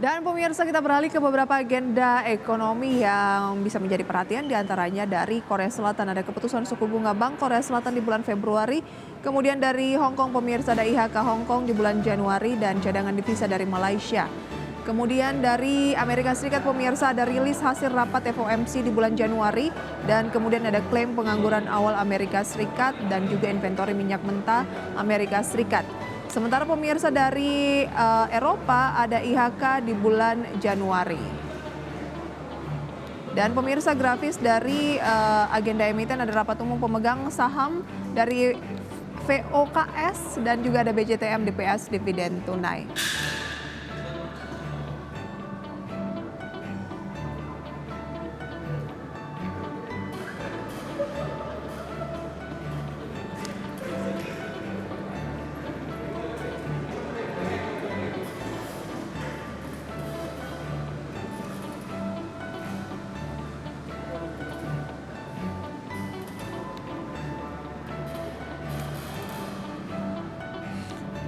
Dan pemirsa, kita beralih ke beberapa agenda ekonomi yang bisa menjadi perhatian, diantaranya dari Korea Selatan. Ada keputusan suku bunga Bank Korea Selatan di bulan Februari, kemudian dari Hong Kong pemirsa ada IHK Hong Kong di bulan Januari dan cadangan devisa dari Malaysia. Kemudian dari Amerika Serikat pemirsa ada rilis hasil rapat FOMC di bulan Januari dan kemudian ada klaim pengangguran awal Amerika Serikat dan juga inventori minyak mentah Amerika Serikat. Sementara pemirsa dari Eropa ada IHK di bulan Januari. Dan pemirsa grafis dari agenda emiten ada rapat umum pemegang saham dari VOKS dan juga ada BJTM DPS dividen tunai.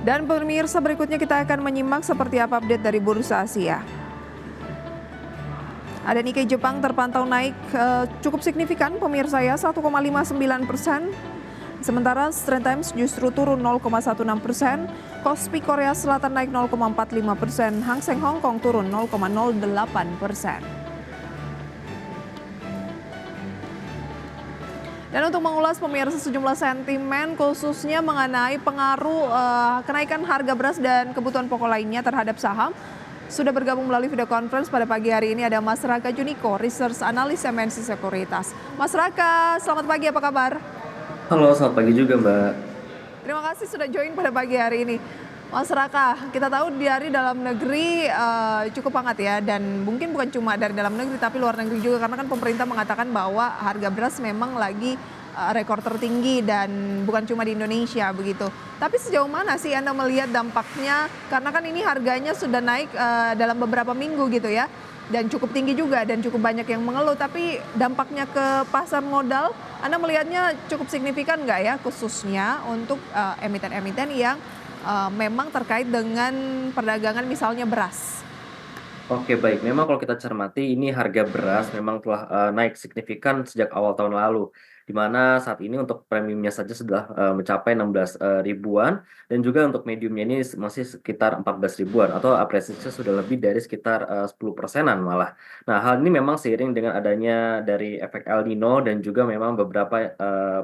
Dan pemirsa, berikutnya kita akan menyimak seperti apa update dari Bursa Asia. Ada Nikkei Jepang terpantau naik cukup signifikan pemirsa ya, 1,59%. Sementara Straits Times justru turun 0,16%. Kospi Korea Selatan naik 0,45%. Hang Seng Hong Kong turun 0,08%. Dan untuk mengulas pemirsa sejumlah sentimen khususnya mengenai pengaruh kenaikan harga beras dan kebutuhan pokok lainnya terhadap saham, sudah bergabung melalui video conference pada pagi hari ini ada Mas Raka Juniko, Research Analyst MNC Sekuritas. Mas Raka, selamat pagi, apa kabar? Halo, selamat pagi juga, Mbak. Terima kasih sudah join pada pagi hari ini. Mas Raka, kita tahu dari dalam negeri cukup hangat ya, dan mungkin bukan cuma dari dalam negeri tapi luar negeri juga, karena kan pemerintah mengatakan bahwa harga beras memang lagi rekor tertinggi dan bukan cuma di Indonesia begitu. Tapi sejauh mana sih Anda melihat dampaknya, karena kan ini harganya sudah naik dalam beberapa minggu gitu ya, dan cukup tinggi juga dan cukup banyak yang mengeluh, tapi dampaknya ke pasar modal Anda melihatnya cukup signifikan nggak ya, khususnya untuk emiten-emiten yang memang terkait dengan perdagangan misalnya beras. Oke, baik. Memang kalau kita cermati, ini harga beras memang telah naik signifikan sejak awal tahun lalu, di mana saat ini untuk premiumnya saja sudah mencapai 16 ribuan, dan juga untuk mediumnya ini masih sekitar 14 ribuan, atau apresiasinya sudah lebih dari sekitar 10 persenan malah. Nah, hal ini memang seiring dengan adanya dari efek El Nino dan juga memang beberapa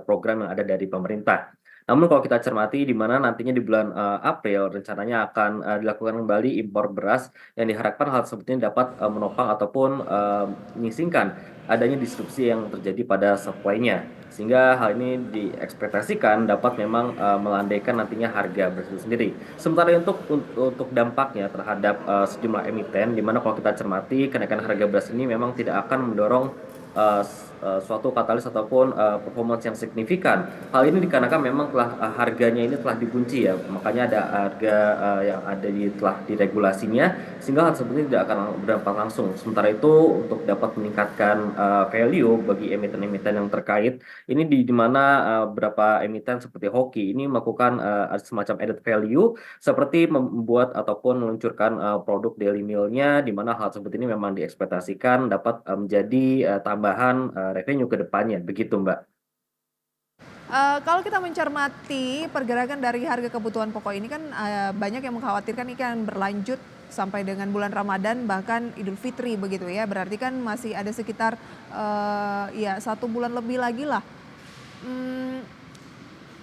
program yang ada dari pemerintah. Namun kalau kita cermati di mana nantinya di bulan April rencananya akan dilakukan kembali impor beras yang diharapkan hal tersebut ini dapat menopang ataupun menyingkirkan adanya disrupsi yang terjadi pada supply-nya. Sehingga hal ini diekspektasikan dapat memang melandaikan nantinya harga beras itu sendiri. Sementara untuk dampaknya terhadap sejumlah emiten, di mana kalau kita cermati kenaikan harga beras ini memang tidak akan mendorong suatu katalis ataupun performance yang signifikan. Hal ini dikarenakan memang telah harganya ini telah dikunci ya, makanya ada harga yang ada telah diregulasinya, sehingga hal tersebut ini tidak akan berdampak langsung. Sementara itu untuk dapat meningkatkan value bagi emiten-emiten yang terkait, ini di mana beberapa emiten seperti Hoki ini melakukan semacam added value seperti membuat ataupun meluncurkan produk daily meal-nya, di mana hal tersebut ini memang diekspektasikan dapat menjadi tambahan revenue ke depannya, begitu Mbak. Kalau kita mencermati pergerakan dari harga kebutuhan pokok ini kan banyak yang mengkhawatirkan ini kan berlanjut sampai dengan bulan Ramadan bahkan Idul Fitri begitu ya. Berarti kan masih ada sekitar ya 1 bulan lebih lagi lah. Hmm,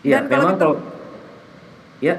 Iya, dan kalau memang kita kalau ya,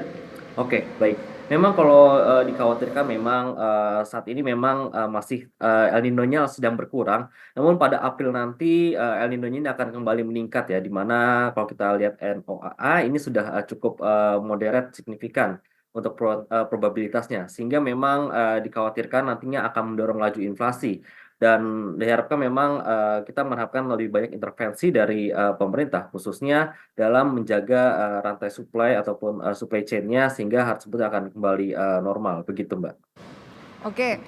oke, baik. Memang kalau dikhawatirkan memang saat ini memang masih El Nino-nya sedang berkurang. Namun pada April nanti El Nino-nya ini akan kembali meningkat ya, di mana kalau kita lihat NOAA ini sudah cukup moderate signifikan untuk probabilitasnya, sehingga memang dikhawatirkan nantinya akan mendorong laju inflasi. Dan diharapkan memang kita mengharapkan lebih banyak intervensi dari pemerintah, khususnya dalam menjaga rantai supply ataupun supply chain-nya sehingga hal tersebut akan kembali normal, begitu Mbak. Oke,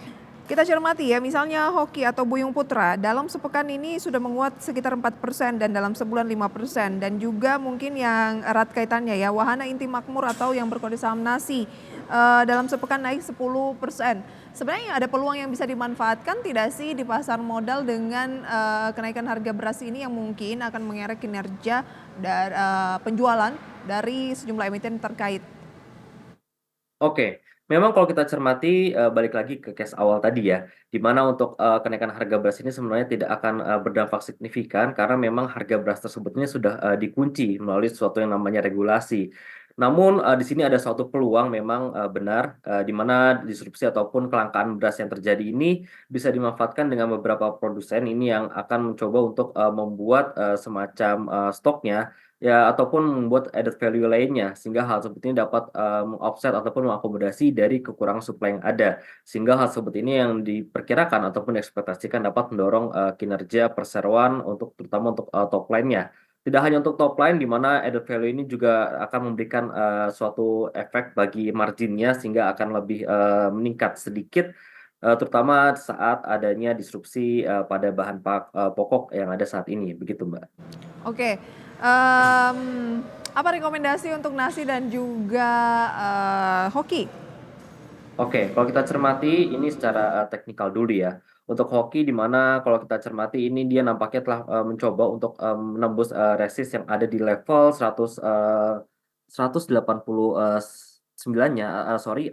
kita cermati ya, misalnya Hoki atau Buyung Putra dalam sepekan ini sudah menguat sekitar 4% dan dalam sebulan 5%. Dan juga mungkin yang erat kaitannya ya, Wahana Inti Makmur atau yang berkode saham Nasi dalam sepekan naik 10%. Sebenarnya ada peluang yang bisa dimanfaatkan tidak sih di pasar modal dengan kenaikan harga beras ini yang mungkin akan mengerek kinerja dari penjualan dari sejumlah emiten terkait? Oke, memang kalau kita cermati, balik lagi ke case awal tadi ya, di mana untuk, kenaikan harga beras ini sebenarnya tidak akan, berdampak signifikan karena memang harga beras tersebut ini sudah, dikunci melalui sesuatu yang namanya regulasi. Namun, di sini ada suatu peluang memang, benar, di mana disrupsi ataupun kelangkaan beras yang terjadi ini bisa dimanfaatkan dengan beberapa produsen ini yang akan mencoba untuk, membuat, semacam, stoknya ya, ataupun membuat added value lainnya, sehingga hal seperti ini dapat, meng-offset ataupun mengakomodasi dari kekurangan suplai yang ada. Sehingga hal seperti ini yang diperkirakan ataupun diekspektasikan dapat mendorong, kinerja perseroan untuk terutama untuk, top line-nya. Tidak hanya untuk top line, di mana added value ini juga akan memberikan, suatu efek bagi marginnya sehingga akan lebih, meningkat sedikit, terutama saat adanya disrupsi, pada bahan pokok yang ada saat ini, begitu, Mbak. Oke, apa rekomendasi untuk nasi dan juga, hoki? Oke, kalau kita cermati ini secara, teknikal dulu ya. Untuk hoki di mana kalau kita cermati ini dia nampaknya telah, mencoba untuk, menembus, resist yang ada di level 180, 9-nya, sorry,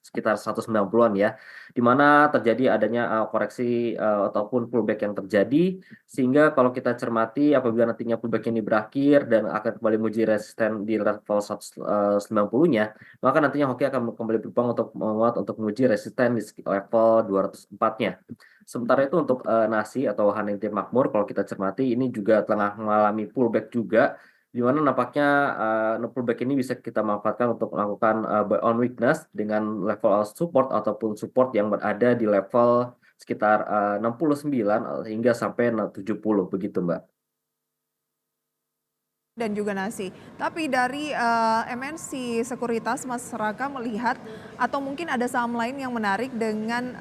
sekitar 190-an ya. Di mana terjadi adanya, koreksi, ataupun pullback yang terjadi, sehingga kalau kita cermati apabila nantinya pullback ini berakhir dan akan kembali menguji resisten di level 190-nya, maka nantinya hoki akan kembali berpeluang untuk menguat untuk menguji resisten di level 204-nya. Sementara itu untuk, nasi atau Hanegde Makmur kalau kita cermati ini juga tengah mengalami pullback juga, di mana nampaknya, pullback ini bisa kita manfaatkan untuk melakukan, buy on weakness dengan level support ataupun support yang berada di level sekitar, 69, hingga sampai 70 begitu, Mbak. Dan juga nasi. Tapi dari, MNC Sekuritas Mas Raka melihat atau mungkin ada saham lain yang menarik dengan,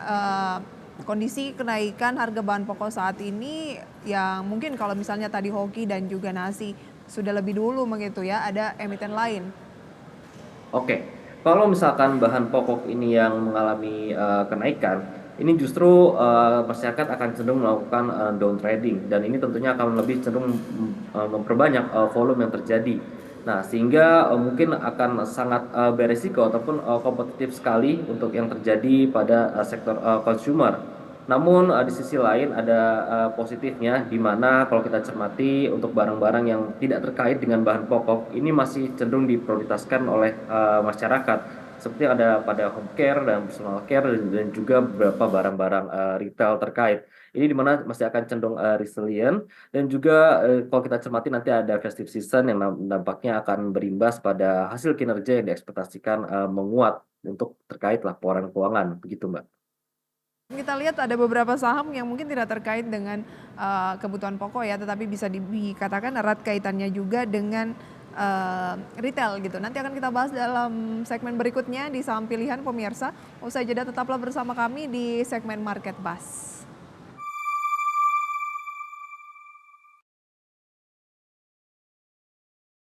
kondisi kenaikan harga bahan pokok saat ini yang mungkin kalau misalnya tadi hoki dan juga nasi sudah lebih dulu begitu ya, ada emiten lain? Oke, kalau misalkan bahan pokok ini yang mengalami, kenaikan, ini justru, masyarakat akan cenderung melakukan, down trading dan ini tentunya akan lebih cenderung, memperbanyak, volume yang terjadi. Nah, sehingga, mungkin akan sangat, beresiko ataupun, kompetitif sekali untuk yang terjadi pada, sektor, consumer. Namun, di sisi lain ada, positifnya di mana kalau kita cermati untuk barang-barang yang tidak terkait dengan bahan pokok, ini masih cenderung diprioritaskan oleh, masyarakat. Seperti ada pada home care dan personal care dan juga beberapa barang-barang, retail terkait. Ini di mana masih akan cenderung, resilient dan juga, kalau kita cermati nanti ada festive season yang dampaknya akan berimbas pada hasil kinerja yang diekspektasikan, menguat untuk terkait laporan keuangan, begitu, Mbak. Kita lihat ada beberapa saham yang mungkin tidak terkait dengan, kebutuhan pokok ya, tetapi bisa dikatakan erat kaitannya juga dengan, retail gitu. Nanti akan kita bahas dalam segmen berikutnya di saham pilihan pemirsa. Usai jeda tetaplah bersama kami di segmen Market Buzz.